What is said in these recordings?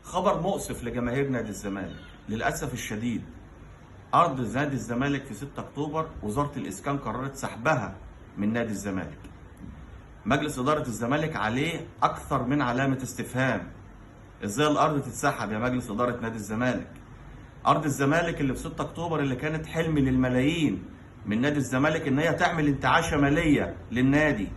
خبر مؤسف لجماهير نادي الزمالك. للأسف الشديد أرض نادي الزمالك في 6 أكتوبر وزارة الإسكان قررت سحبها من نادي الزمالك. مجلس إدارة الزمالك عليه أكثر من علامة استفهام. إزاي الأرض تتسحب يا مجلس إدارة نادي الزمالك؟ أرض الزمالك اللي في 6 أكتوبر اللي كانت حلم للملايين من نادي الزمالك إن هي تعمل انتعاشة مالية للنادي.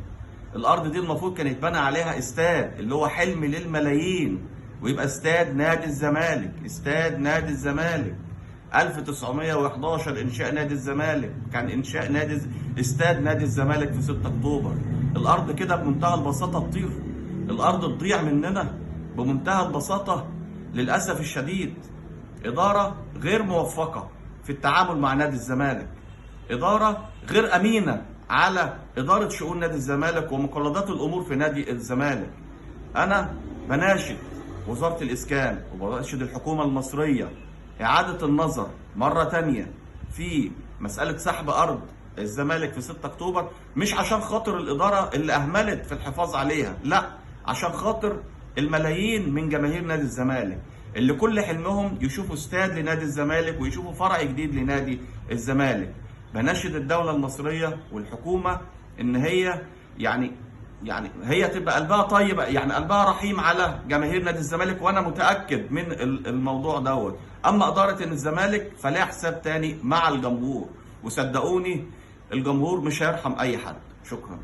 الأرض دي المفروض كان يتبنى عليها استاد اللي هو حلم للملايين، ويبقى استاد نادي الزمالك. استاد نادي الزمالك 1911 انشاء نادي الزمالك، كان انشاء استاد نادي الزمالك في 6 اكتوبر. الارض كده بمنتهى البساطه تطير، الارض تضيع مننا بمنتهى البساطه. للاسف الشديد اداره غير موفقه في التعامل مع نادي الزمالك، اداره غير امينه على اداره شؤون نادي الزمالك ومقلدات الامور في نادي الزمالك. انا بناشد وزارة الإسكان وبناشد الحكومة المصرية إعادة النظر مرة تانية في مسألة سحب أرض الزمالك في 6 أكتوبر، مش عشان خاطر الإدارة اللي أهملت في الحفاظ عليها، لا، عشان خاطر الملايين من جماهير نادي الزمالك اللي كل حلمهم يشوفوا استاد لنادي الزمالك ويشوفوا فرع جديد لنادي الزمالك. بناشد الدولة المصرية والحكومة إن هي هي تبقى قلبها طيب، قلبها رحيم على جماهير نادي الزمالك، وانا متاكد من الموضوع دوت. اما اداره الزمالك فليها حساب تاني مع الجمهور، وصدقوني الجمهور مش هيرحم اي حد. شكرا.